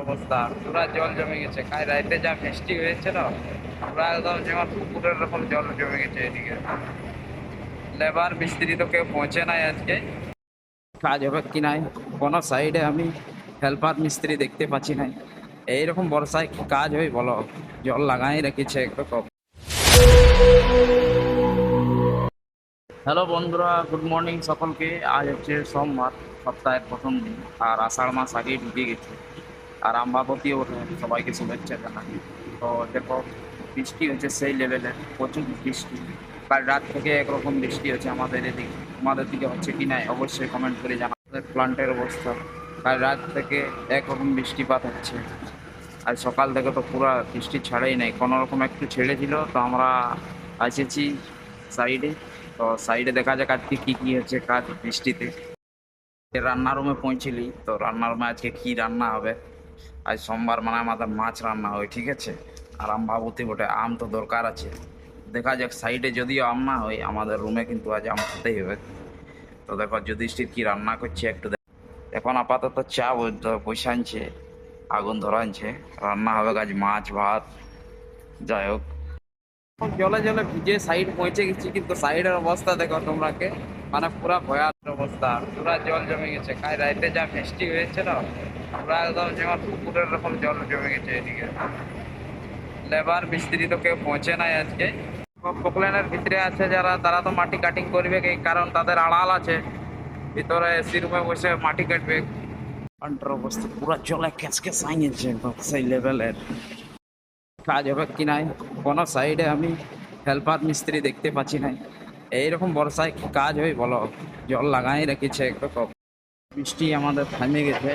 অবস্থা, পুরা জল জমে গেছে। কাল রাতে যা বৃষ্টি হয়েছে না, পুরা একদম যেমন পুকুরের রকম জল জমে গেছে এদিকে। লেবার মিস্ত্রি তো কেউ পৌঁছে নাই আজকে। কাজ হবে কি নাই, কোনো সাইডে আমি হেল্পার মিস্ত্রি দেখতে পাচ্ছি নাই। এইরকম বর্ষায় কি কাজ হয় বলো? জল লাগাই রেখেছে একরকম। হ্যালো বন্ধুরা, গুড মর্নিং সকলকে। আজ হচ্ছে সোমবার, সপ্তাহের প্রথম দিন, আর আষাঢ় মাস আগেই ঢুকে গেছে। আর আমবাবতীও ওঠে, সবাইকে শুভেচ্ছা জানাই। তো দেখো, বৃষ্টি হচ্ছে সেই লেভেলের, প্রচুর বৃষ্টি। কাল রাত থেকে একরকম বৃষ্টি হচ্ছে আমাদের এদিকে। আমাদের দিকে হচ্ছে কি নাই অবশ্যই কমেন্ট করে জানাবেন। প্লান্টের অবস্থা, কাল রাত থেকে একরকম বৃষ্টিপাত হচ্ছে। আজ সকাল থেকে তো পুরো বৃষ্টি ছাড়াই নাই, কোনো রকম একটু ছেড়েছিল তো আমরা এসেছি সাইডে। তো সাইডে দেখা যাক আজকে কি কি হচ্ছে কাজ বৃষ্টিতে। রান্নার রুমে পৌঁছিলি, তো রান্নার রুমে আজকে কি রান্না হবে। আজ সোমবার মানে আমাদের মাছ রান্না হয়, ঠিক আছে। আর আম ভাবতে বটে, আম তো দরকার আছে। দেখা যাক, সাইডে যদিও আম না হয়, আমাদের রুমে কিন্তু আজ আম খেতেই হবে। তো দেখো যুধিষ্ঠির কি রান্না করছে একটু এখন আপাতত চা বসানছে, আগুন ধরানছে। রান্না হবে আজ মাছ ভাত। যাই হোক, জলে জলে ভিজে সাইড পৌঁছে গেছি, কিন্তু সাইডের অবস্থা দেখো তোমরাকে, মানে পুরা ভয়ানক অবস্থা, পুরা জল জমে গেছে। কাল রাতে যা বৃষ্টি হয়েছে না, পুরা একদম যেমন পুকুরের রকম জল জমে গেছে এদিকে। লেবার মিস্ত্রি তো কেউ পৌঁছে নাই আজকে। পোকলেনের ভিতরে আছে যারা, তারা তো মাটি কাটিং করবে, এই কারণ তাদের আড়াল আছে। ভিতরে এসি রুমে বসে মাটি কাটবে। আন্টার অবস্থা পুরা জলে ক্যাচকে সাইছে একদম সেই লেভেলের। কাজ হবে কি নাই, কোনো সাইডে আমি হেল্পার মিস্ত্রি দেখতে পাচ্ছি নাই। এইরকম বর্ষায় কি কাজ হয় বলো? জল লাগাই রেখেছে একরকম। বৃষ্টি আমাদের থামে গেছে,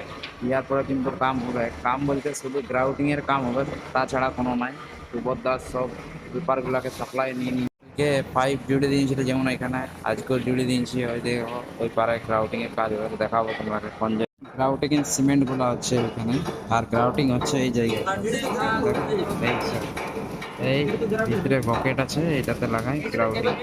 ইয়ার পরে কিন্তু কাম হবে। কাম বলতে শুধু গ্রাউটিং এর কাম হবে, তাছাড়া কোনো নাই। সুভদ্রার সব পেপারগুলোকে সাপ্লাই নিয়ে নিয়ে পাইপ জুড়ে দিয়েছিল, যেমন এখানে আজকেও জুড়ে দিয়েছি। ওই দেখো ওই পারে গ্রাউটিং এর কাজ হবে, দেখাবো তোমাকে গ্রাউটিং এর সিমেন্ট গুলো হচ্ছে এখানে। আর গ্রাউটিং হচ্ছে এই জায়গায়, এই ভিতরে বকেট আছে, এটাতে লাগাই গ্রাউটিং।